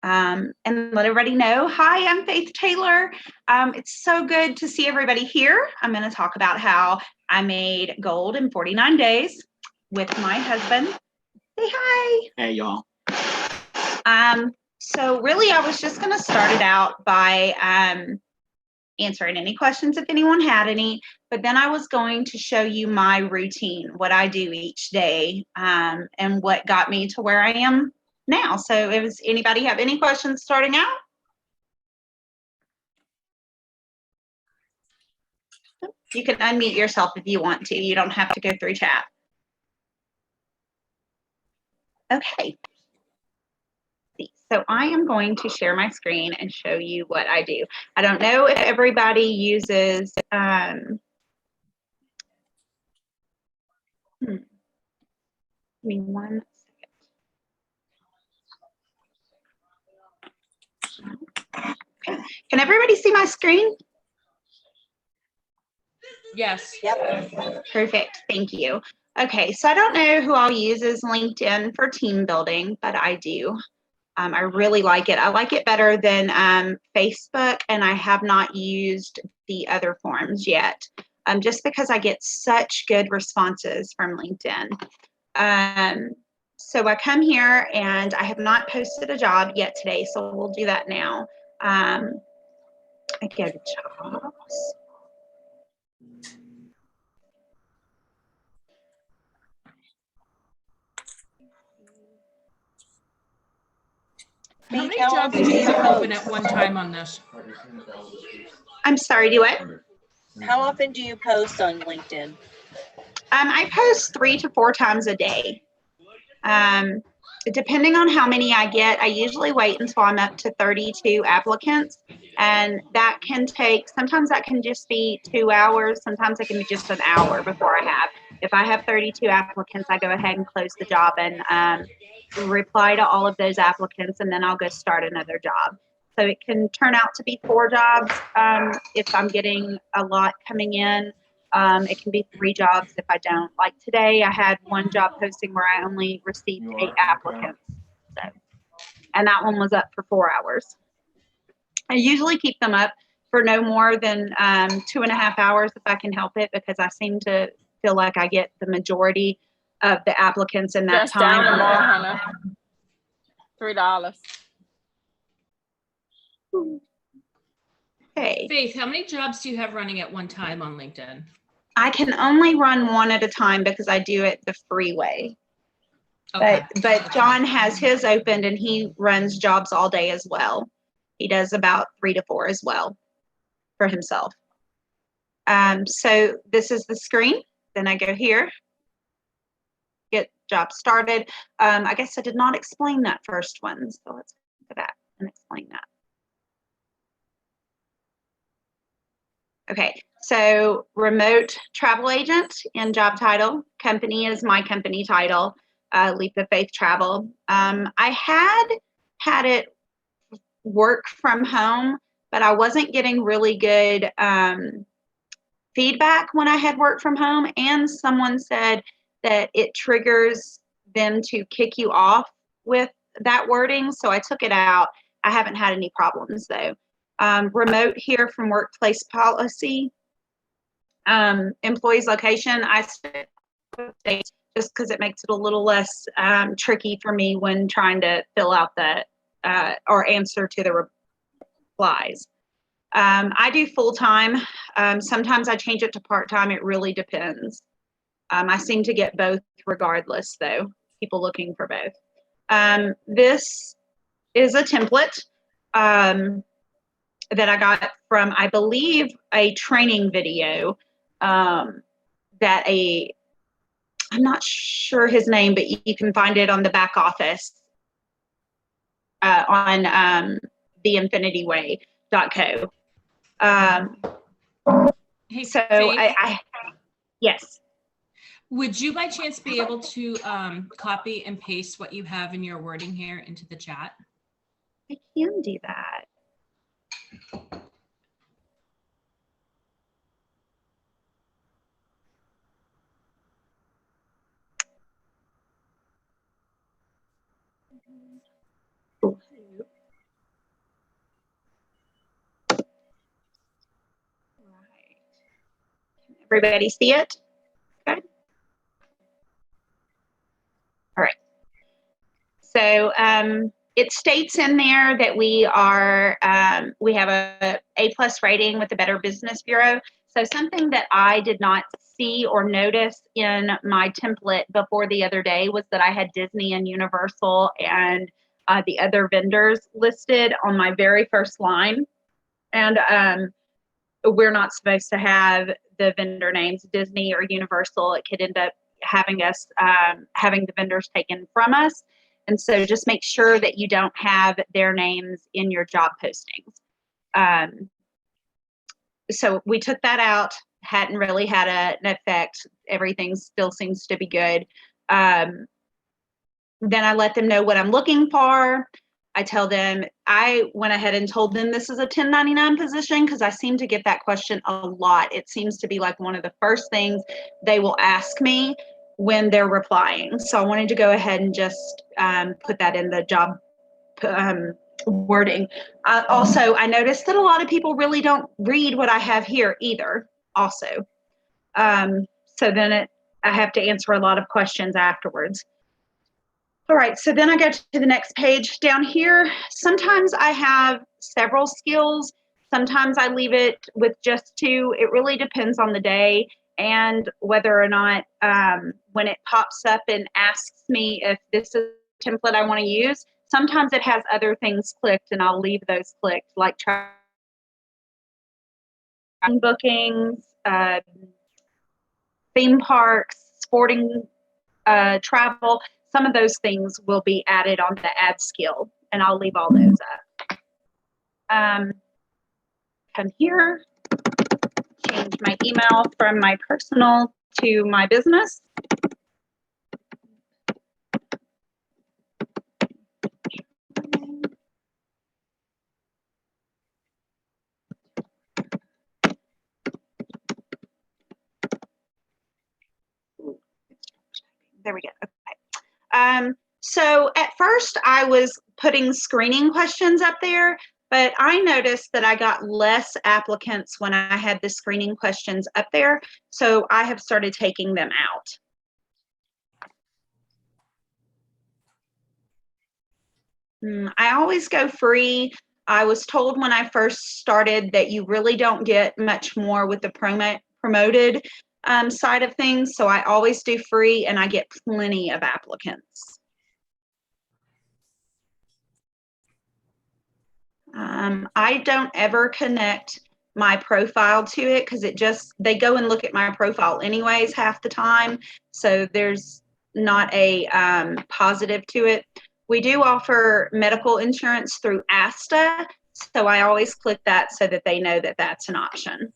and let everybody know. Hi, I'm Faith Taylor. It's so good to see everybody here. I'm going to talk about how I made gold in 49 days with my husband. Say hi. Hey, y'all. So really, I was just going to start it out by answering any questions if anyone had any, but then I was going to show you my routine, what I do each day, and what got me to where I am now. So does anybody have any questions starting out? You can unmute yourself if you want to. You don't have to go through chat. Okay. So I am going to share my screen and show you what I do. I don't know if everybody uses, give me 1 second. Okay. Can everybody see my screen? Yes. Yep. Perfect. Thank you. Okay, so I don't know who all uses LinkedIn for team building, but I do. I really like it. I like it better than Facebook, and I have not used the other forms yet, just because I get such good responses from LinkedIn. So I come here, and I have not posted a job yet today, so we'll do that now. I go to jobs. How many jobs do you have open at one time on this? I'm sorry, do what? How often do you post on LinkedIn? I post 3 to 4 times a day. Depending on how many I get, I usually wait until I'm up to 32 applicants. And that can take, sometimes that can just be 2 hours. Sometimes it can be just an hour before I have. If I have 32 applicants, I go ahead and close the job and reply to all of those applicants, and then I'll go start another job. So it can turn out to be 4 jobs if I'm getting a lot coming in. It can be 3 jobs if I don't. Like today, I had 1 job posting where I only received 8 applicants. So, and that one was up for 4 hours. I usually keep them up for no more than 2.5 hours if I can help it, because I seem to feel like I get the majority of the applicants in that Just time. down more, Hannah. $3. Okay. Faith, how many jobs do you have running at one time on LinkedIn? I can only run 1 at a time because I do it the free way. Okay. But John has his opened, and he runs jobs all day as well. He does about 3 to 4 as well for himself. So this is the screen. Then I go here, get job started. I guess I did not explain that first one, so let's go back and explain that. Okay, so remote travel agent in job title. Company is my company title, Leap of Faith Travel. I had it work from home, but I wasn't getting really good feedback when I had worked from home, and someone said that it triggers them to kick you off with that wording, so I took it out. I haven't had any problems though. Remote here from workplace policy. Employee's location, I say just because it makes it a little less tricky for me when trying to fill out the or answer to the replies. I do full-time. Sometimes I change it to part-time. It really depends. I seem to get both regardless, though, people looking for both. This is a template that I got from, I believe, a training video that I'm not sure his name, but you can find it on the back office on theinfinityway.co. Hey, so Faith, yes. Would you by chance be able to copy and paste what you have in your wording here into the chat? I can do that. Everybody see it? Okay. All right. So it states in there that we have a A+ rating with the Better Business Bureau. So something that I did not see or notice in my template before the other day was that I had Disney and Universal and the other vendors listed on my very first line. And we're not supposed to have the vendor names Disney or Universal. It could end up having us having the vendors taken from us. And so just make sure that you don't have their names in your job postings. So we took that out, hadn't really had an effect. Everything still seems to be good. Then I let them know what I'm looking for. I tell them, I went ahead and told them this is a 1099 position because I seem to get that question a lot. It seems to be like one of the first things they will ask me when they're replying. So I wanted to go ahead and just put that in the job wording. Also, I noticed that a lot of people really don't read what I have here either also. So then I have to answer a lot of questions afterwards. All right, so then I go to the next page down here. Sometimes I have several skills. Sometimes I leave it with just 2. It really depends on the day and whether or not when it pops up and asks me if this is a template I want to use, sometimes it has other things clicked and I'll leave those clicked, like bookings, theme parks, sporting travel. Some of those things will be added on the add skill, and I'll leave all those up. Come here, change my email from my personal to my business. There we go. Okay. So at first I was putting screening questions up there, but I noticed that I got less applicants when I had the screening questions up there. So I have started taking them out. I always go free. I was told when I first started that you really don't get much more with the promoted side of things. So I always do free and I get plenty of applicants. I don't ever connect my profile to it because they go and look at my profile anyways half the time. So there's not a positive to it. We do offer medical insurance through ASTA. So I always click that so that they know that that's an option.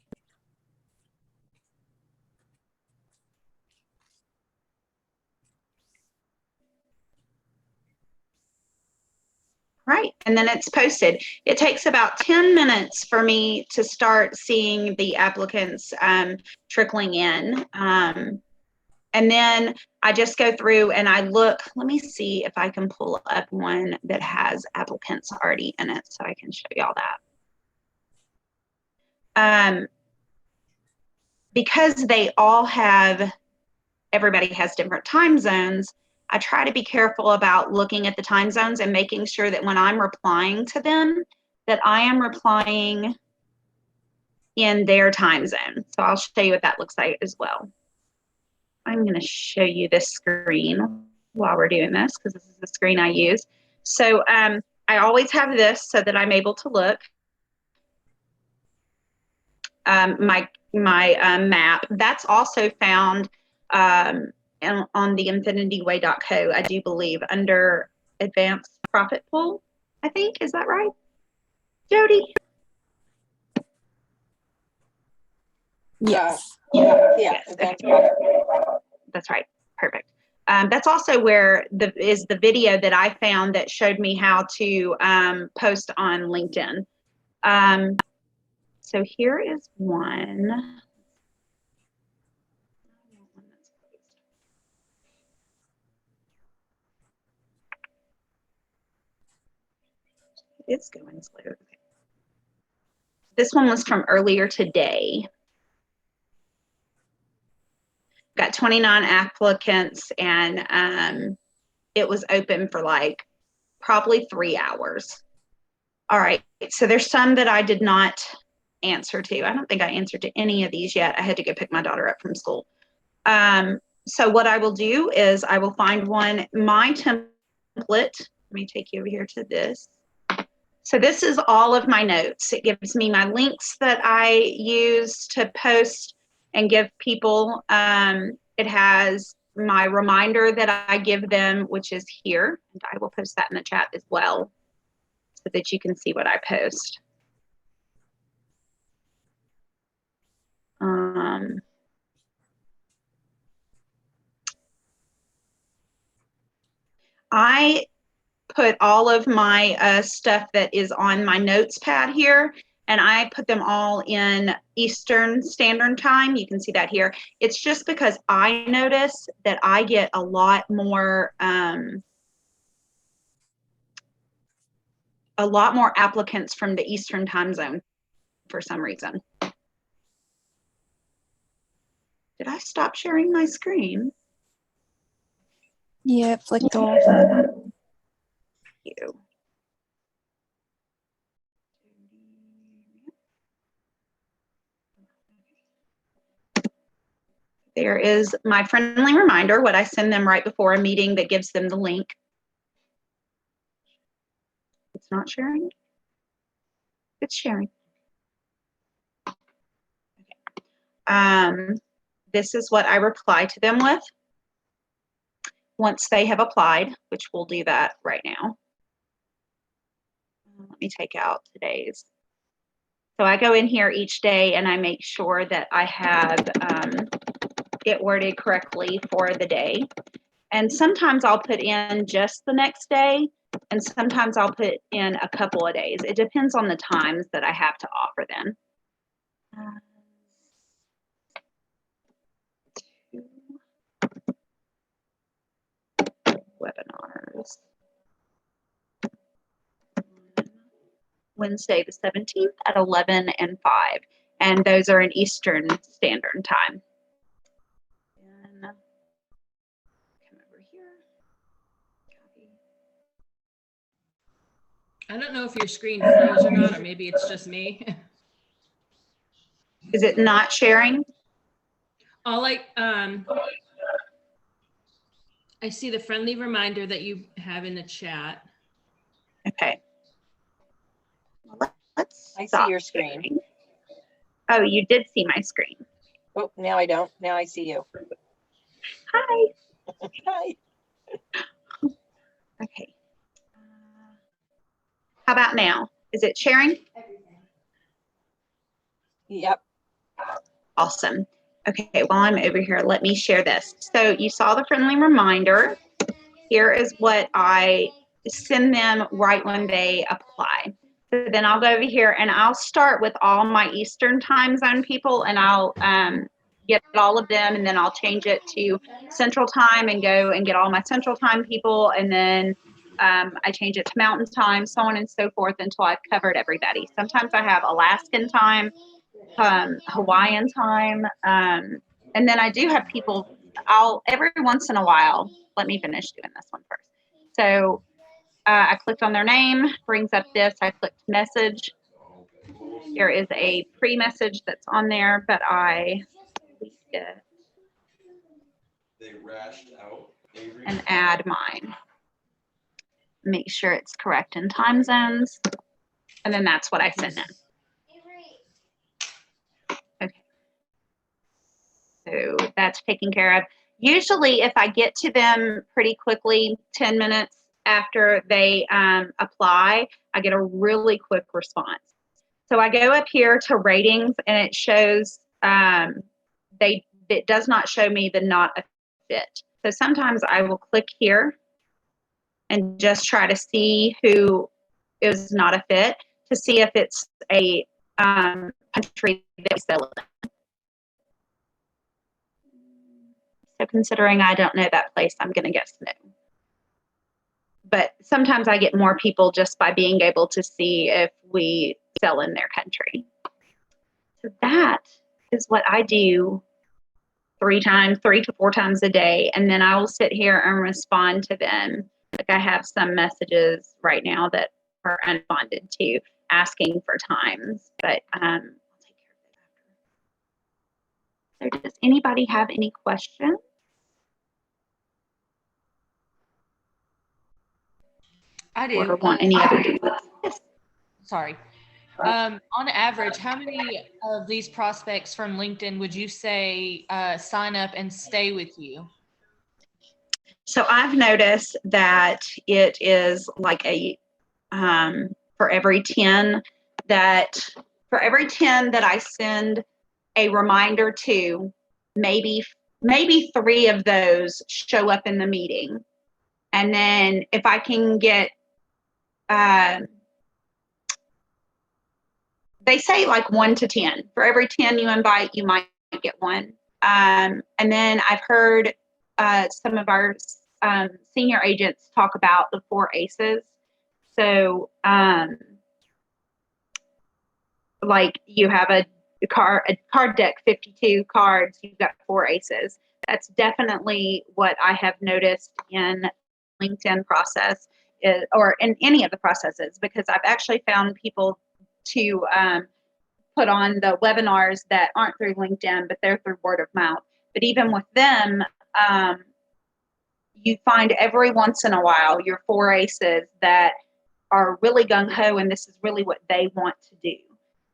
Right, and then it's posted. It takes about 10 minutes for me to start seeing the applicants trickling in. And then I just go through and I look, let me see if I can pull up one that has applicants already in it so I can show y'all that. Because everybody has different time zones, I try to be careful about looking at the time zones and making sure that when I'm replying to them, that I am replying in their time zone. So I'll show you what that looks like as well. I'm going to show you this screen while we're doing this because this is the screen I use. So I always have this so that I'm able to look. My map, that's also found on the infinityway.co, I do believe, under advanced profit pool, I think. Is that right, Jody? Yes. Yes. That's Okay. That's right. Perfect. That's also where is the video that I found that showed me how to post on LinkedIn. So here is one. It's going slow. This one was from earlier today. got 29 applicants, and it was open for like probably 3 hours. All right, so there's some that I did not answer to. I don't think I answered to any of these yet. I had to go pick my daughter up from school. So what I will do is I will find one, my template. Let me take you over here to this. So this is all of my notes. It gives me my links that I use to post and give people. It has my reminder that I give them, which is here. And I will post that in the chat as well so that you can see what I post. I put all of my stuff that is on my notes pad here, and I put them all in Eastern Standard Time. You can see that here. It's just because I notice that I get a lot more applicants from the Eastern time zone for some reason. Did I stop sharing my screen? Yeah, it flicked off. Thank you. There is my friendly reminder, what I send them right before a meeting that gives them the link. It's not sharing. It's sharing. Okay. This is what I reply to them with once they have applied, which we'll do that right now. Let me take out today's. So I go in here each day and I make sure that I have it worded correctly for the day. And sometimes I'll put in just the next day, and sometimes I'll put in a couple of days. It depends on the times that I have to offer them. Webinars. Wednesday the 17th at 11 and 5. And those are in Eastern Standard Time. And come over here. Copy. I don't know if your screen froze or not, or maybe it's just me. Is it not sharing? All I see the friendly reminder that you have in the chat. Okay. Well, let's I see stop your screen. sharing. Oh, you did see my screen. Oh, now I don't. Now I see you. Hi. Hi. Okay. How about now? Is it sharing? Yep. Awesome. Okay, while I'm over here, let me share this. So you saw the friendly reminder. Here is what I send them right when they apply. So then I'll go over here and I'll start with all my Eastern time zone people, and I'll get all of them, and then I'll change it to Central Time and go and get all my Central Time people, and then I change it to Mountain Time, so on and so forth until I've covered everybody. Sometimes I have Alaskan time, Hawaiian time, and then I do have people, every once in a while, let me finish doing this one first. So I clicked on their name, brings up this, I clicked message. There is a pre-message that's on there, but I delete it and add mine. Make sure it's correct in time zones, and then that's what I send them. Okay. So that's taken care of. Usually if I get to them pretty quickly, 10 minutes after they apply, I get a really quick response. So I go up here to ratings, and it shows, it does not show me the not a fit. So sometimes I will click here and just try to see who is not a fit, to see if it's a country that we sell in. So considering I don't know that place, I'm going to guess no. But sometimes I get more people just by being able to see if we sell in their country. So that is what I do 3 to 4 times a day. And then I will sit here and respond to them. Like I have some messages right now that are unresponded to asking for times, but I'll take care of it after. So does anybody have any questions? I do. Or want any other details? Yes. Sorry. On average, how many of these prospects from LinkedIn would you say sign up and stay with you? So I've noticed that it is like a for every 10 that I send a reminder to, maybe 3 of those show up in the meeting. And then if I can get they say like 1 to 10. For every 10 you invite, you might get 1. And then I've heard some of our senior agents talk about the 4 aces. So like you have a card deck, 52 cards, you've got 4 aces. That's definitely what I have noticed in LinkedIn process or in any of the processes, because I've actually found people to put on the webinars that aren't through LinkedIn, but they're through word of mouth. But even with them, you find every once in a while your 4 aces that are really gung-ho, and this is really what they want to do.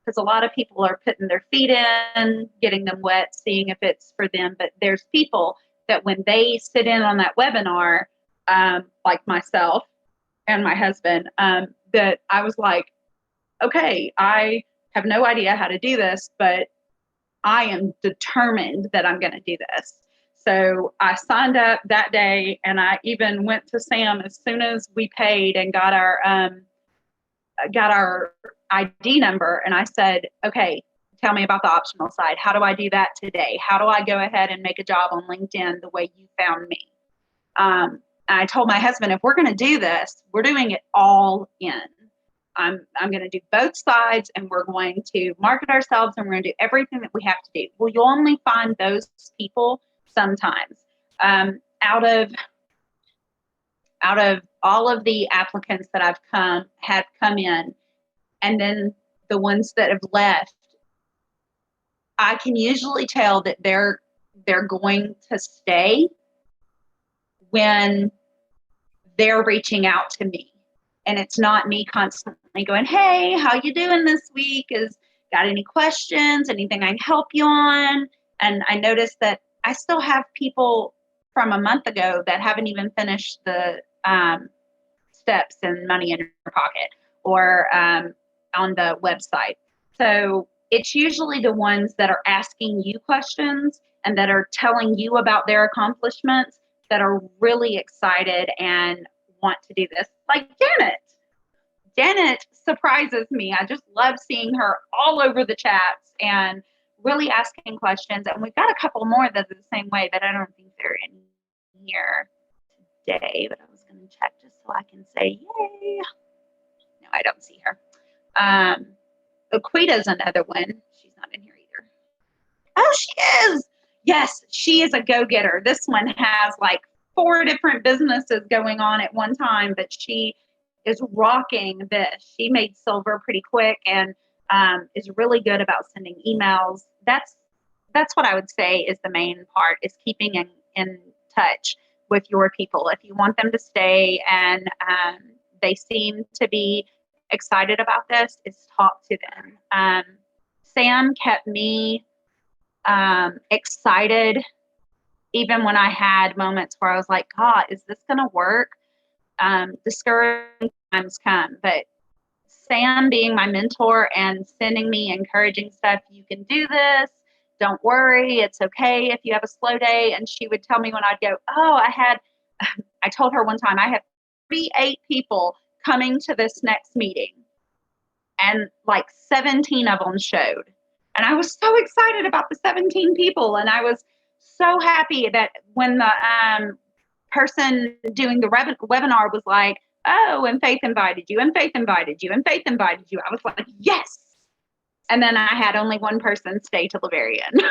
Because a lot of people are putting their feet in, getting them wet, seeing if it's for them. But there's people that when they sit in on that webinar, like myself and my husband, that I was like, okay, I have no idea how to do this, but I am determined that I'm going to do this. So I signed up that day, and I even went to Sam as soon as we paid and got our ID number. And I said, okay, tell me about the optional side. How do I do that today? How do I go ahead and make a job on LinkedIn the way you found me? I told my husband, if we're going to do this, we're doing it all in. I'm going to do both sides, and we're going to market ourselves, and we're going to do everything that we have to do. Well, you'll only find those people sometimes. Out of all of the applicants that have come in, and then the ones that have left, I can usually tell that they're going to stay when they're reaching out to me. And it's not me constantly going, hey, how you doing this week? Got any questions? Anything I can help you on? And I noticed that I still have people from a month ago that haven't even finished the steps and money in your pocket or on the website. So it's usually the ones that are asking you questions and that are telling you about their accomplishments that are really excited and want to do this. Like Janet surprises me. I just love seeing her all over the chats and really asking questions. And we've got a couple more that are the same way, but I don't think they're in here today. But I was going to check just so I can say yay. No, I don't see her. Aquita's another one. She's not in here either. Oh, she is. Yes, she is a go-getter. This one has like 4 different businesses going on at one time, but she is rocking this. She made silver pretty quick and is really good about sending emails. That's what I would say is the main part, is keeping in touch with your people. If you want them to stay and they seem to be excited about this, is talk to them. Sam kept me excited even when I had moments where I was like, God, is this going to work? Discouraging times come, but Sam being my mentor and sending me encouraging stuff, you can do this, don't worry, it's okay if you have a slow day. And she would tell me when I'd go, I told her one time I had 38 people coming to this next meeting, and like 17 of them showed. And I was so excited about the 17 people. And I was so happy that when the person doing the webinar was like, oh, and Faith invited you, and Faith invited you, and Faith invited you, I was like, yes. And then I had only one person stay till the very end.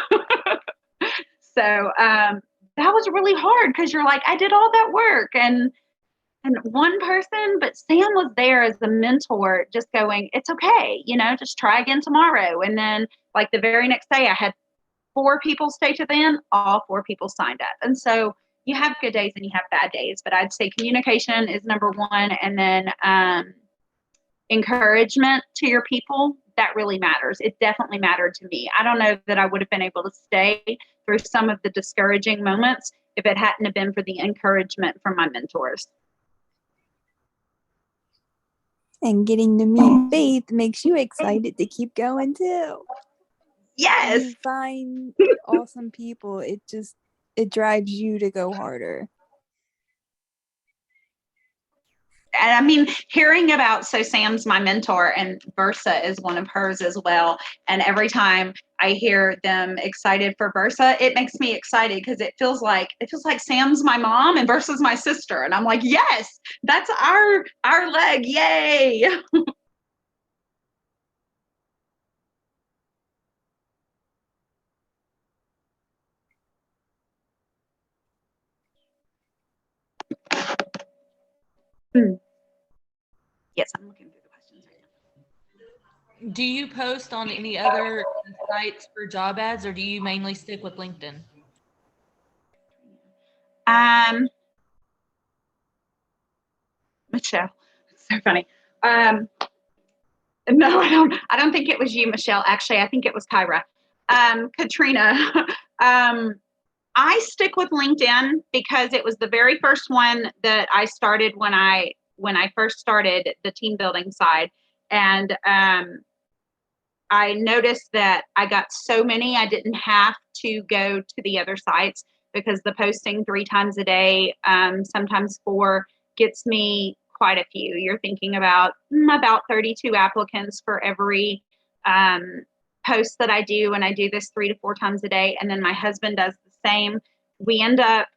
So that was really hard because you're like, I did all that work and one person, but Sam was there as a mentor, just going, it's okay, just try again tomorrow. And then like the very next day I had 4 people stay to the end, all 4 people signed up. And so you have good days and you have bad days, but I'd say communication is number one. And then encouragement to your people, that really matters. It definitely mattered to me. I don't know that I would have been able to stay through some of the discouraging moments if it hadn't have been for the encouragement from my mentors. And getting to meet Faith makes you excited to keep going too. Yes. You find awesome people. It drives you to go harder. And I mean, hearing about, so Sam's my mentor and Versa is one of hers as well. And every time I hear them excited for Versa, it makes me excited because it feels like Sam's my mom and Versa's my sister. And I'm like, yes, that's our leg. Yay. Yes, I'm looking through the questions right now. Do you post on any other sites for job ads, or do you mainly stick with LinkedIn? Michelle, it's so funny. No, I don't think it was you, Michelle. Actually, I think it was Kyra. Katrina, I stick with LinkedIn because it was the very first one that I started when I first started the team building side. And I noticed that I got so many, I didn't have to go to the other sites because the posting 3 times a day, sometimes 4, gets me quite a few. You're thinking about 32 applicants for every post that I do, and I do this 3 to 4 times a day. And then my husband does the same. We end up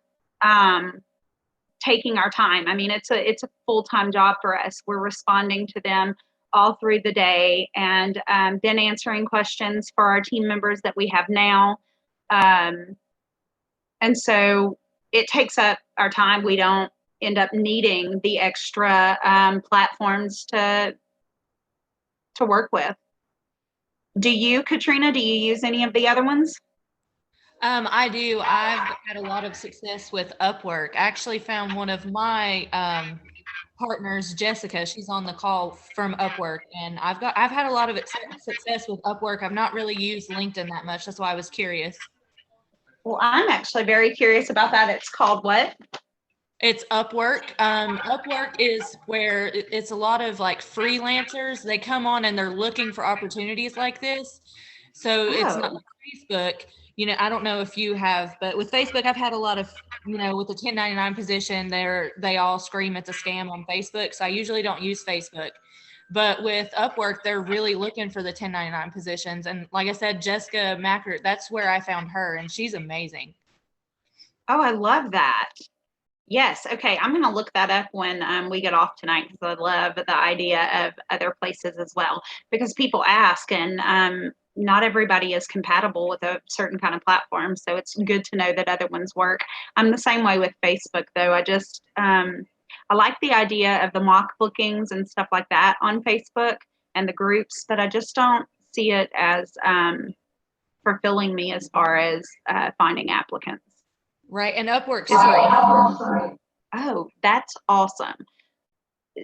taking our time. I mean, it's a full-time job for us. We're responding to them all through the day, and then answering questions for our team members that we have now. And so it takes up our time. We don't end up needing the extra platforms to work with. Do you, Katrina, do you use any of the other ones? I do. I've had a lot of success with Upwork. I actually found one of my partners, Jessica. She's on the call from Upwork, and I've had a lot of success with Upwork. I've not really used LinkedIn that much. That's why I was curious. Well, I'm actually very curious about that. It's called what? It's Upwork. Upwork is where it's a lot of like freelancers. They come on and they're looking for opportunities like this. So it's not like Facebook. I don't know if you have, but with Facebook, I've had a lot of, with the 1099 position, they all scream it's a scam on Facebook. So I usually don't use Facebook. But with Upwork, they're really looking for the 1099 positions. And like I said, Jessica Mackert, that's where I found her, and she's amazing. Oh, I love that. Yes. Okay. I'm going to look that up when we get off tonight, because I love the idea of other places as well, because people ask, and not everybody is compatible with a certain kind of platform. So it's good to know that other ones work. I'm the same way with Facebook, though. I just, I like the idea of the mock bookings and stuff like that on Facebook and the groups, but I just don't see it as fulfilling me as far as finding applicants. Right. And Upwork's free. Oh, that's awesome.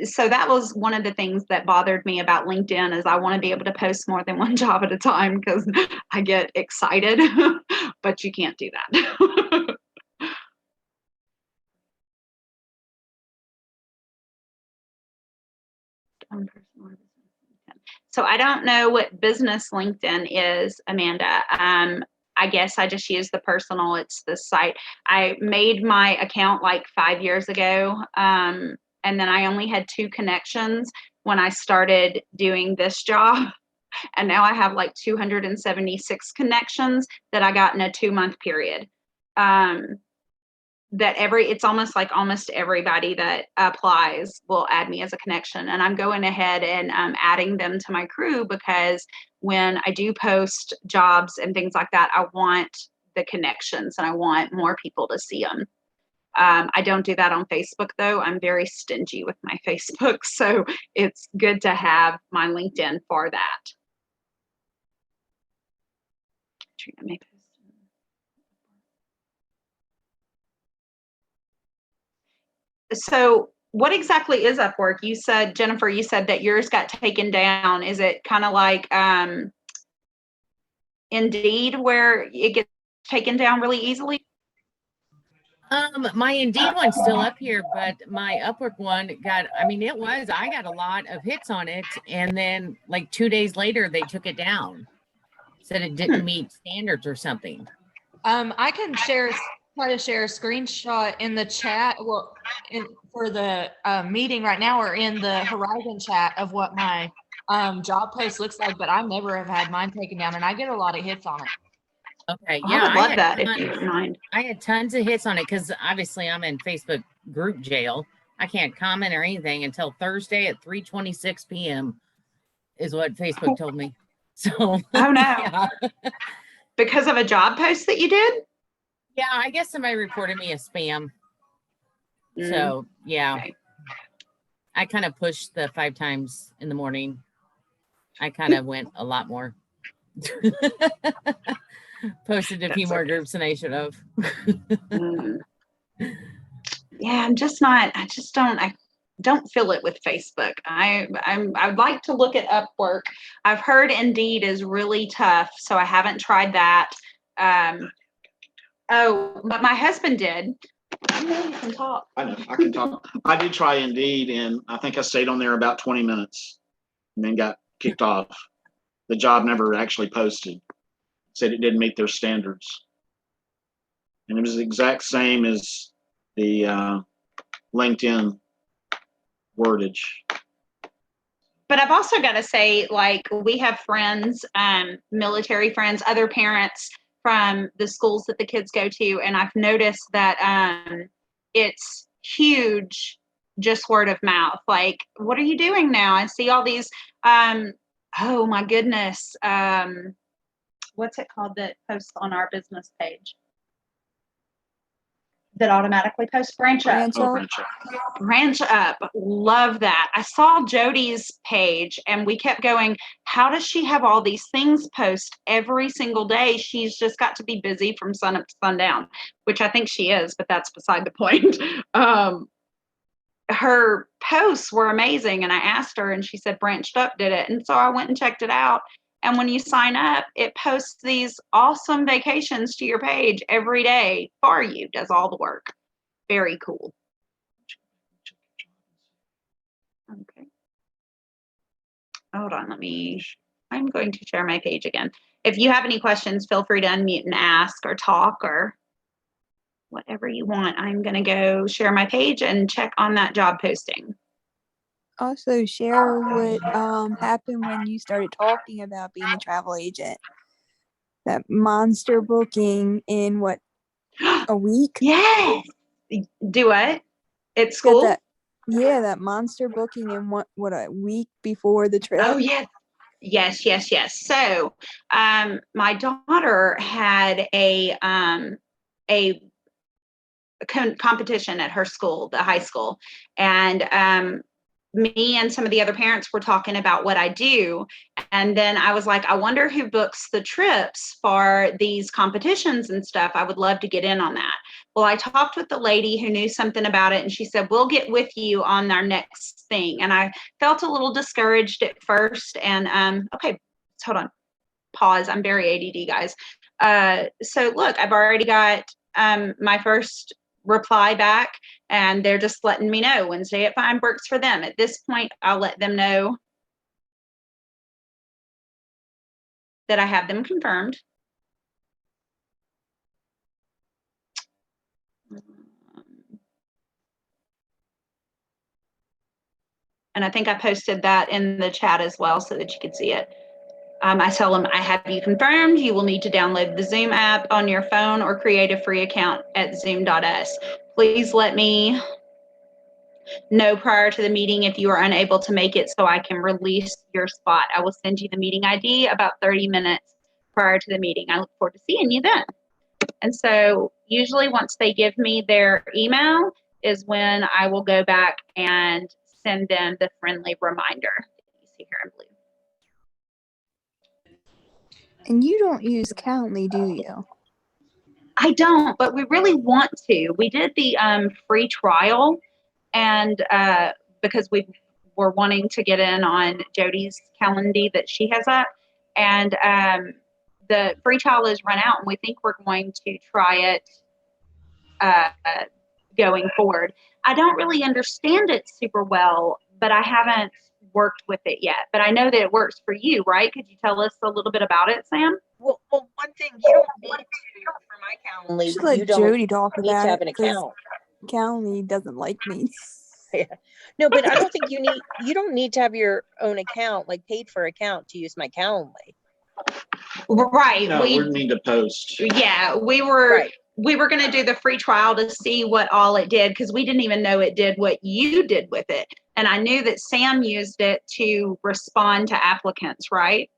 So that was one of the things that bothered me about LinkedIn, is I want to be able to post more than one job at a time because I get excited, but you can't do that. So I don't know what business LinkedIn is, Amanda. I guess I just use the personal. It's the site. I made my account like 5 years ago. And then I only had 2 connections when I started doing this job. And now I have like 276 connections that I got in a 2-month period. It's almost like almost everybody that applies will add me as a connection. And I'm going ahead and adding them to my crew, because when I do post jobs and things like that, I want the connections and I want more people to see them. I don't do that on Facebook though. I'm very stingy with my Facebook. So it's good to have my LinkedIn for that. So what exactly is Upwork? You said, Jennifer, you said that yours got taken down. Is it kind of like Indeed where it gets taken down really easily? My Indeed one's still up here, but my Upwork one got, I got a lot of hits on it. And then like 2 days later, they took it down. Said it didn't meet standards or something. I can try to share a screenshot in the chat. Well, for the meeting right now, or in the Horizon chat of what my job post looks like, but I never have had mine taken down, and I get a lot of hits on it. Okay, I yeah, would love that if you wouldn't mind. I had tons of hits on it because obviously I'm in Facebook group jail. I can't comment or anything until Thursday at 3:26 p.m. is what Facebook told me. So, oh no, yeah. Because of a job post that you did? Yeah, I guess somebody reported me as spam. So, yeah. Okay. I kind of pushed the 5 times in the morning. I kind of went a lot more. Posted a few more groups than I should have. Yeah, I don't feel it with Facebook. I'd like to look at Upwork. I've heard Indeed is really tough, so I haven't tried that. But my husband did. I know you can talk. I know, I can talk. I did try Indeed, and I think I stayed on there about 20 minutes and then got kicked off. The job never actually posted. Said it didn't meet their standards. And it was the exact same as the LinkedIn wordage. But I've also got to say, like, we have friends, military friends, other parents from the schools that the kids go to, and I've noticed that it's huge, just word of mouth. Like, what are you doing now? I see all these, oh my goodness, what's it called that posts on our business page? That automatically posts? Branch Up. Branch Up. Love that. I saw Jody's page and we kept going, how does she have all these things post every single day? She's just got to be busy from sun up to sundown, which I think she is, but that's beside the point. Her posts were amazing. And I asked her and she said Branched Up did it. And so I went and checked it out. And when you sign up, it posts these awesome vacations to your page every day for you, does all the work. Very cool. Okay. Hold on, I'm going to share my page again. If you have any questions, feel free to unmute and ask or talk or whatever you want. I'm going to go share my page and check on that job posting. Also, share what happened when you started talking about being a travel agent. That monster booking in what, a week? Yes. Do what? At school? That monster booking in what a week before the trip. Oh, yes. Yes. So, my daughter had a competition at her school, the high school, and me and some of the other parents were talking about what I do. And then I was like, I wonder who books the trips for these competitions and stuff. I would love to get in on that. Well, I talked with the lady who knew something about it and she said, we'll get with you on our next thing. And I felt a little discouraged at first. And okay, hold on, pause. I'm very ADD, guys. So look, I've already got my first reply back and they're just letting me know Wednesday at 5 works for them. At this point, I'll let them know that I have them confirmed. And I think I posted that in the chat as well so that you could see it. I tell them, I have you confirmed. You will need to download the Zoom app on your phone or create a free account at zoom.us. Please let me know prior to the meeting if you are unable to make it so I can release your spot. I will send you the meeting ID about 30 minutes prior to the meeting. I look forward to seeing you then. And so usually once they give me their email is when I will go back and send them the friendly reminder that you see here in blue. And you don't use Calendly, do you? I don't, but we really want to. We did the free trial, and because we were wanting to get in on Jody's Calendly that she has up, and the free trial is run out, and we think we're going to try it going forward. I don't really understand it super well, but I haven't worked with it yet. But I know that it works for you, right? Could you tell us a little bit about it, Sam? Well, one thing you don't need to, for my Calendly, Just let you don't Jody talk need to about have it an because account. Calendly doesn't like me. No, but I don't think you don't need to have your own account, like paid for account to use my Calendly. Right. No, we need to post. Yeah, we were Right. going to do the free trial to see what all it did because we didn't even know it did what you did with it. And I knew that Sam used it to respond to applicants, right?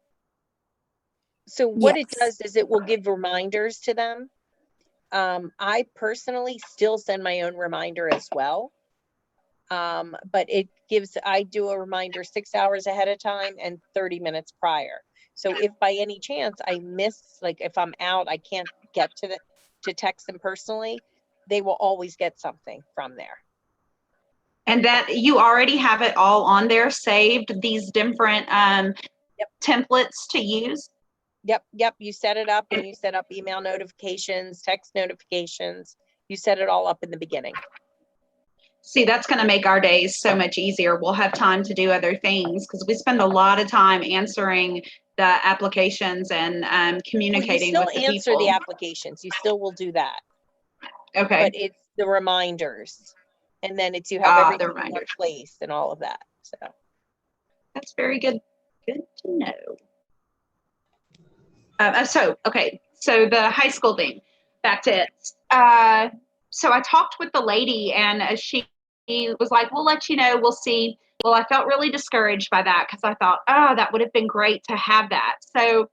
So what it Yes. does is it will give reminders to them. I personally still send my own reminder as well. But I do a reminder 6 hours ahead of time and 30 minutes prior. So if by any chance I miss, like if I'm out, I can't get to text them personally, they will always get something from there. And that you already have it all on there saved, these different templates to use. Yep. You set it up and you set up email notifications, text notifications. You set it all up in the beginning. See, that's going to make our days so much easier. We'll have time to do other things because we spend a lot of time answering the applications and communicating well, with you the still answer people. the applications. You still will do that. Okay. But it's the reminders. And then it's you have everything in one place and all of that. So that's very good. Good to know. So the high school thing, back to it. So I talked with the lady and she was like, we'll let you know, we'll see. Well, I felt really discouraged by that because I thought, oh, that would have been great to have that. So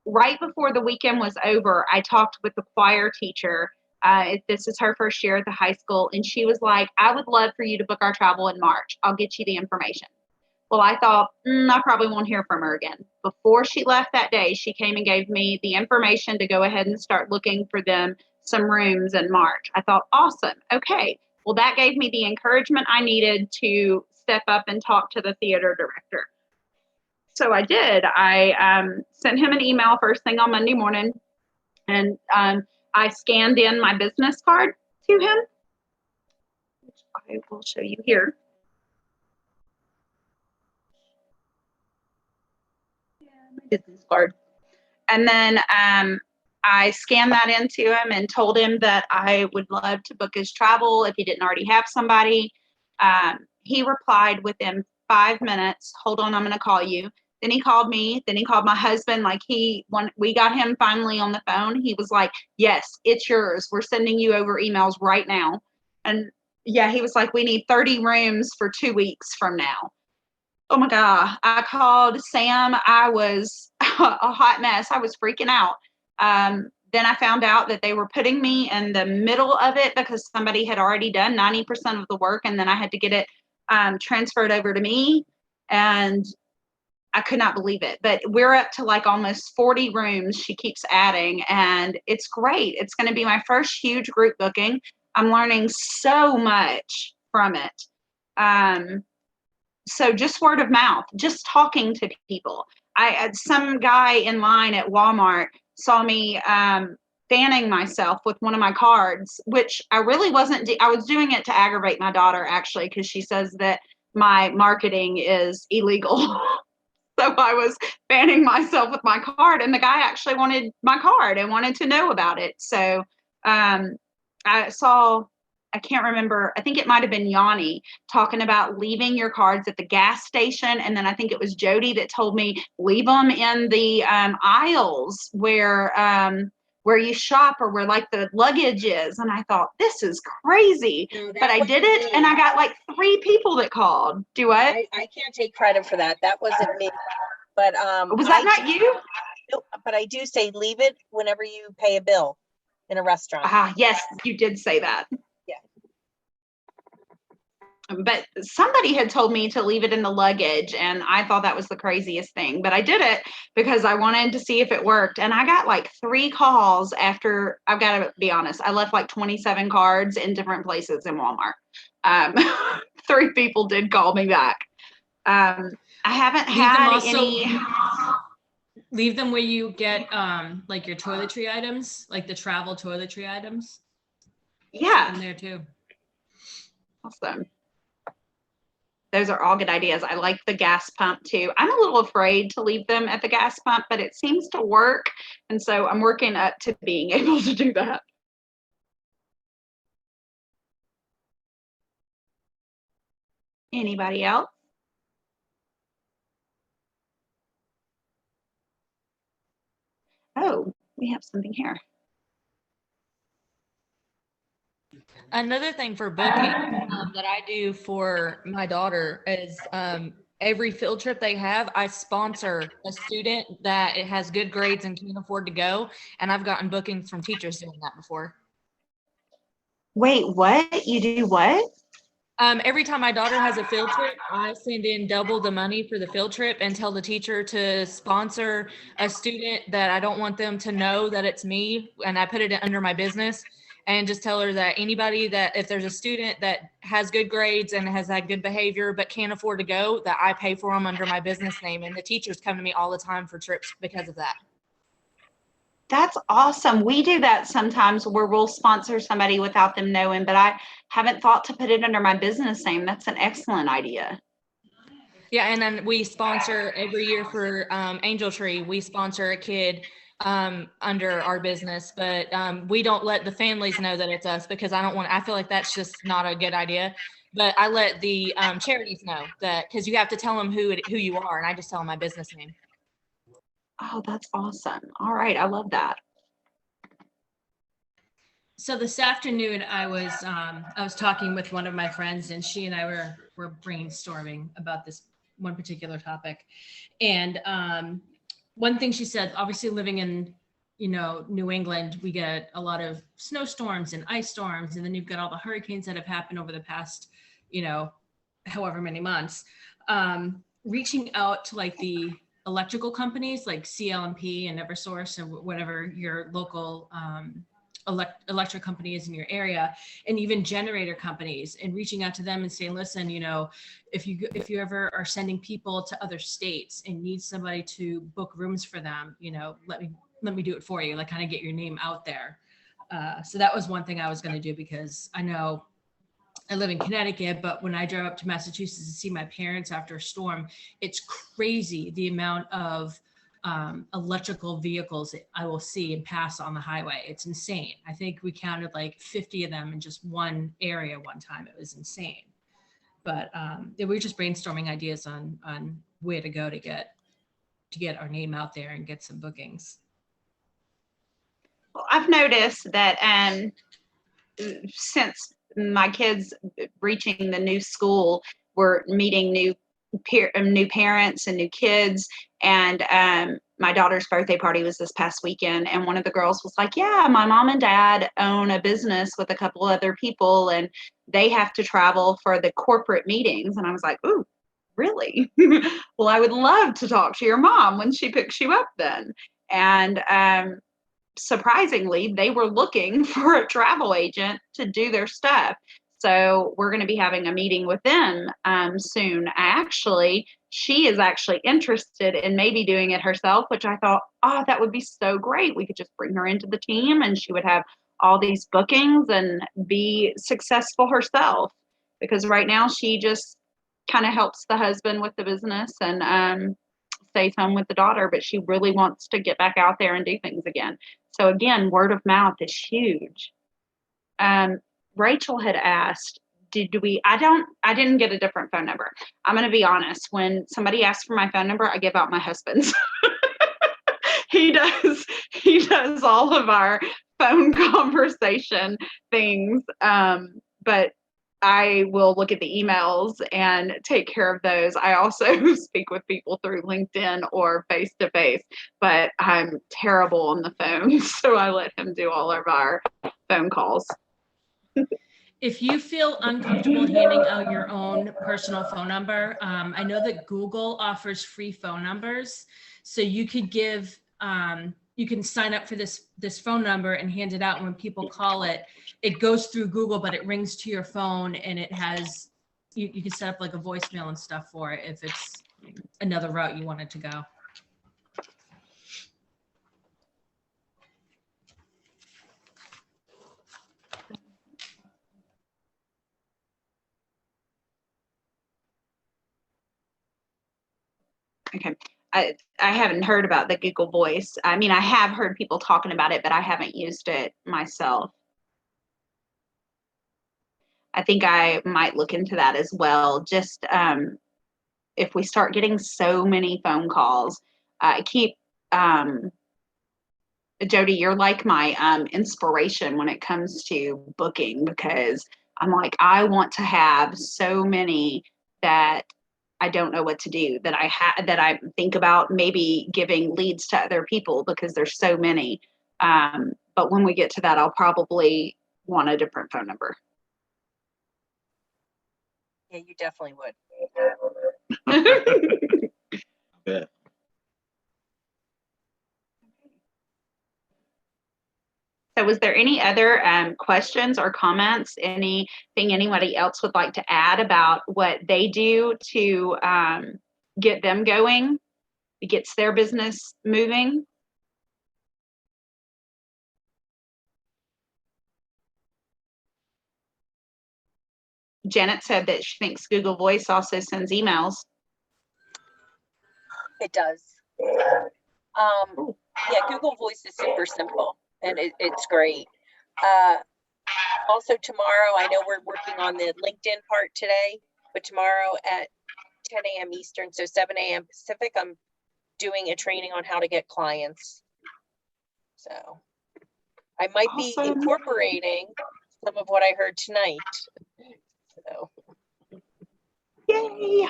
right before the weekend was over, I talked with the choir teacher. This is her first year at the high school. And she was like, I would love for you to book our travel in March. I'll get you the information. Well, I thought, I probably won't hear from her again. Before she left that day, she came and gave me the information to go ahead and start looking for them some rooms in March. I thought, awesome. Okay. Well, that gave me the encouragement I needed to step up and talk to the theater director. So I did. I sent him an email first thing on Monday morning, and I scanned in my business card to him, which I will show you here. Business card. And then I scanned that into him and told him that I would love to book his travel if he didn't already have somebody. He replied within 5 minutes, hold on, I'm going to call you. Then he called me. Then he called my husband. We got him finally on the phone. He was like, yes, it's yours. We're sending you over emails right now. And yeah, he was like, we need 30 rooms for 2 weeks from now. Oh my God. I called Sam. I was a hot mess. I was freaking out. Then I found out that they were putting me in the middle of it because somebody had already done 90% of the work. And then I had to get it transferred over to me. And I could not believe it. But we're up to like almost 40 rooms she keeps adding. And it's great. It's going to be my first huge group booking. I'm learning so much from it. So just word of mouth, just talking to people. Some guy in line at Walmart saw me fanning myself with one of my cards, which I really wasn't. I was doing it to aggravate my daughter, actually, because she says that my marketing is illegal. So I was fanning myself with my card, and the guy actually wanted my card and wanted to know about it. So I can't remember, I think it might have been Yanni talking about leaving your cards at the gas station. And then I think it was Jody that told me, leave them in the aisles where you shop or where like the luggage is. And I thought, this is crazy. But I did it and I got like 3 people that called. Do what? I can't take credit for that. That wasn't me. But was that not you? No, but I do say leave it whenever you pay a bill. in a restaurant. Yes, you did say that. Yeah. But somebody had told me to leave it in the luggage, and I thought that was the craziest thing. But I did it because I wanted to see if it worked. And I got like 3 calls after, I've got to be honest, I left like 27 cards in different places in Walmart. 3 people did call me back. I haven't had any. Leave them where you get like your toiletry items, like the travel toiletry items. Yeah. In there too. Awesome. Those are all good ideas. I like the gas pump too. I'm a little afraid to leave them at the gas pump, but it seems to work. And so I'm working up to being able to do that. Anybody else? Oh, we have something here. Another thing for booking that I do for my daughter is every field trip they have, I sponsor a student that it has good grades and can afford to go. And I've gotten bookings from teachers doing that before. Wait, what? You do what? Every time my daughter has a field trip, I send in double the money for the field trip and tell the teacher to sponsor a student that I don't want them to know that it's me. And I put it under my business and just tell her that anybody that if there's a student that has good grades and has had good behavior but can't afford to go, that I pay for them under my business name. And the teachers come to me all the time for trips because of that. That's awesome. We do that sometimes where we'll sponsor somebody without them knowing, but I haven't thought to put it under my business name. That's an excellent idea. Yeah, and then we sponsor every year for Angel Tree. We sponsor a kid under our business, but we don't let the families know that it's us because I feel like that's just not a good idea. But I let the charities know that because you have to tell them who you are, and I just tell them my business name. Oh, that's awesome. All right. I love that. So this afternoon I was talking with one of my friends, and she and I were brainstorming about this one particular topic. And one thing she said, obviously living in, New England, we get a lot of snowstorms and ice storms, and then you've got all the hurricanes that have happened over the past, however many months. Reaching out to like the electrical companies like CL&P and Eversource and whatever your local electric company is in your area, and even generator companies, and reaching out to them and saying, listen, if you ever are sending people to other states and need somebody to book rooms for them, let me do it for you, like kind of get your name out there. So that was one thing I was going to do, because I know I live in Connecticut, but when I drove up to Massachusetts to see my parents after a storm, it's crazy the amount of electrical vehicles that I will see and pass on the highway. It's insane. I think we counted like 50 of them in just one area one time. It was insane. But we were just brainstorming ideas on where to go to get our name out there and get some bookings. Well, I've noticed that since my kids reaching the new school, we're meeting new parents and new kids. And my daughter's birthday party was this past weekend, and one of the girls was like, yeah, my mom and dad own a business with a couple other people, and they have to travel for the corporate meetings. And I was like, ooh, really? Well, I would love to talk to your mom when she picks you up then. And surprisingly, they were looking for a travel agent to do their stuff. So we're going to be having a meeting with them soon. She is actually interested in maybe doing it herself, which I thought, oh, that would be so great. We could just bring her into the team and she would have all these bookings and be successful herself. Because right now she just kind of helps the husband with the business and stays home with the daughter, but she really wants to get back out there and do things again. So again, word of mouth is huge. Rachel had asked, I didn't get a different phone number. I'm going to be honest. When somebody asks for my phone number, I give out my husband's. He does all of our phone conversation things. But I will look at the emails and take care of those. I also speak with people through LinkedIn or face to face, but I'm terrible on the phone. So I let him do all of our phone calls. If you feel uncomfortable handing out your own personal phone number, I know that Google offers free phone numbers. So you could give, you can sign up for this phone number and hand it out. And when people call it, it goes through Google, but it rings to your phone, and it has, you can set up like a voicemail and stuff for it if it's another route you wanted to go. Okay. I haven't heard about the Google Voice. I mean, I have heard people talking about it, but I haven't used it myself. I think I might look into that as well. Just if we start getting so many phone calls, I keep Jody, you're like my inspiration when it comes to booking, because I'm like, I want to have so many that I don't know what to do, that I think about maybe giving leads to other people because there's so many. But when we get to that, I'll probably want a different phone number. Yeah, you definitely would. Yeah. So was there any other questions or comments, anything anybody else would like to add about what they do to get them going, it gets their business moving? Janet said that she thinks Google Voice also sends emails. It does. Yeah, Google Voice is super simple, and it's great. Also tomorrow, I know we're working on the LinkedIn part today, but tomorrow at 10 a.m. Eastern, so 7 a.m. Pacific, I'm doing a training on how to get clients. So I might be Awesome. incorporating some of what I heard tonight. So. Yay.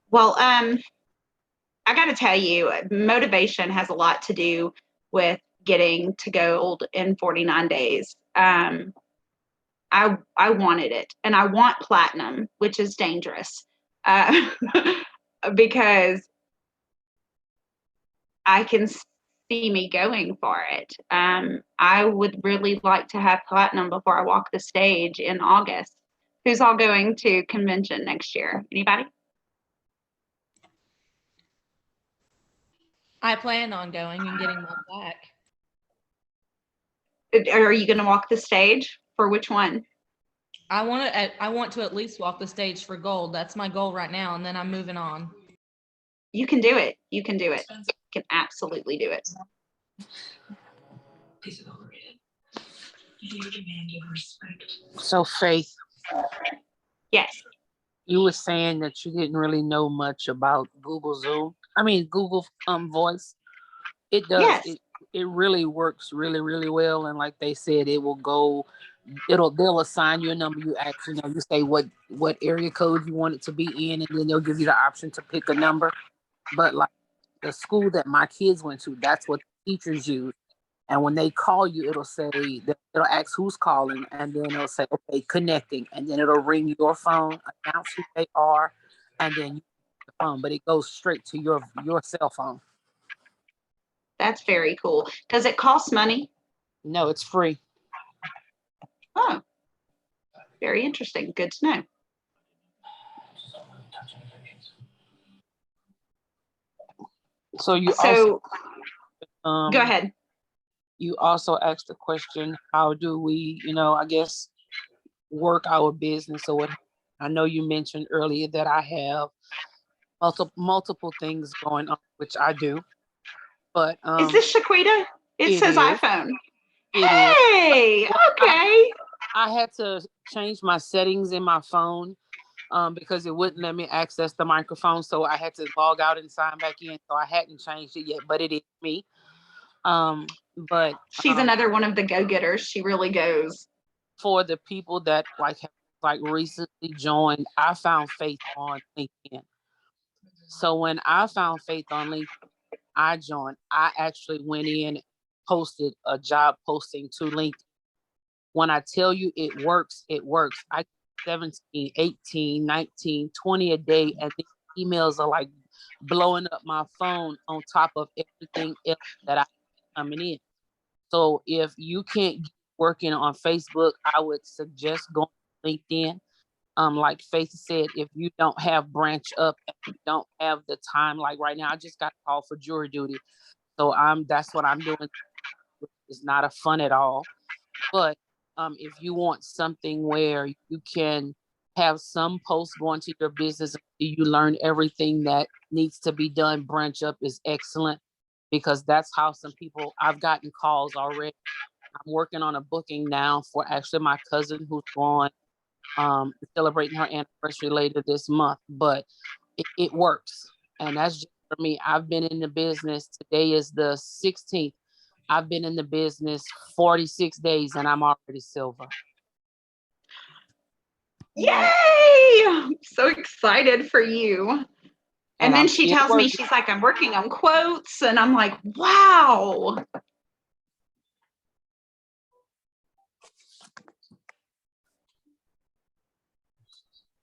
Well, I got to tell you, motivation has a lot to do with getting to gold in 49 days. I wanted it, and I want platinum, which is dangerous because I can see me going for it. I would really like to have platinum before I walk the stage in August. Who's all going to convention next year? Anybody? I plan on going and getting my plaque. Are you going to walk the stage for which one? I want to at least walk the stage for gold. That's my goal right now, and then I'm moving on. You can do it. You can do it. You can absolutely do it. So Faith, Yes. you were saying that you didn't really know much about Google Voice. It does. Yes. It really works really well. And like they said, they'll assign you a number. You actually know, you say what area code you want it to be in, and then they'll give you the option to pick a number. But like the school that my kids went to, that's what the teachers use. And when they call you, it'll ask who's calling, and then it'll say, okay, connecting, and then it'll ring your phone, announce who they are, and then you pick the phone. But it goes straight to your cell phone. That's very cool. Does it cost money? No, it's free. Oh, very interesting. Good to know. So also, go ahead. You also asked the question, how do we, I guess, work our business? So I know you mentioned earlier that I have multiple things going on, which I do. But is this Shaquita? It says is. iPhone. Hey, okay. I had to change my settings in my phone because it wouldn't let me access the microphone. So I had to log out and sign back in. So I hadn't changed it yet, but it is me. But she's another one of the go-getters. She really goes. For the people that like have like recently joined, I found Faith on LinkedIn. So when I found Faith on LinkedIn, I joined. I actually went in, posted a job posting to LinkedIn. When I tell you it works, it works. I get 17, 18, 19, 20 a day, and the emails are like blowing up my phone on top of everything else that I coming in. So if you can't get working on Facebook, I would suggest going to LinkedIn. Like Faith said, if you don't have branch up and you don't have the time, like right now, I just got called for jury duty. So that's what I'm doing. It's not a fun at all. But if you want something where you can have some posts going to your business, you learn everything that needs to be done, branch up is excellent, because that's how some people, I've gotten calls already. I'm working on a booking now for actually my cousin who's going celebrating her anniversary later this month, but it works. And that's just for me. I've been in the business. Today is the 16th. I've been in the business 46 days and I'm already silver. Yay! I'm so excited for you. And then she tells me, she's like, I'm working on quotes. And I'm like, wow.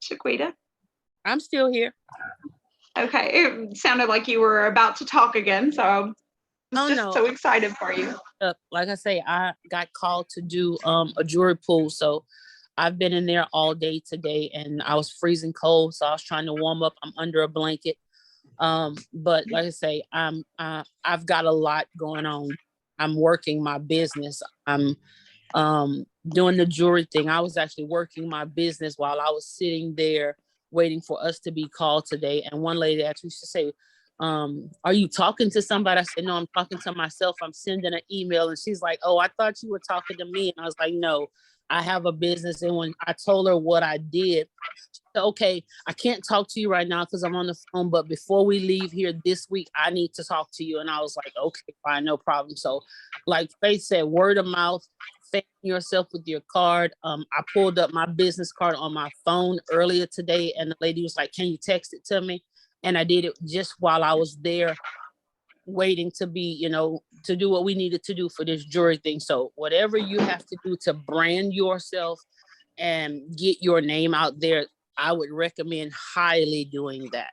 Shaquita? I'm still here. Okay. It sounded like you were about to talk again. So I'm just so excited for you. Like I say, I got called to do a jury pool. So I've been in there all day today and I was freezing cold. So I was trying to warm up. I'm under a blanket. But like I say, I've got a lot going on. I'm working my business. I'm doing the jury thing. I was actually working my business while I was sitting there waiting for us to be called today. And one lady actually said, are you talking to somebody? I said, no, I'm talking to myself. I'm sending an email. And she's like, oh, I thought you were talking to me. And I was like, no, I have a business. And when I told her what I did, she said, okay, I can't talk to you right now because I'm on the phone. But before we leave here this week, I need to talk to you. And I was like, okay, fine, no problem. So like Faith said, word of mouth, fan yourself with your card. I pulled up my business card on my phone earlier today. And the lady was like, can you text it to me? And I did it just while I was there waiting to be, to do what we needed to do for this jury thing. So whatever you have to do to brand yourself and get your name out there, I would recommend highly doing that.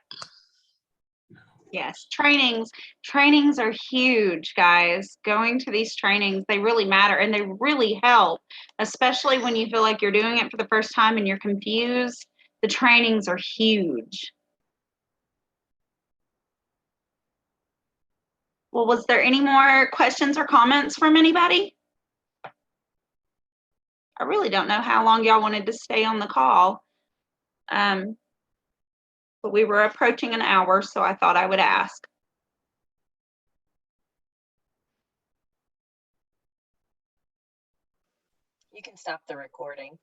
Yes, trainings are huge, guys. Going to these trainings, they really matter and they really help, especially when you feel like you're doing it for the first time and you're confused. The trainings are huge. Well, was there any more questions or comments from anybody? I really don't know how long y'all wanted to stay on the call. But we were approaching an hour, so I thought I would ask. You can stop the recording.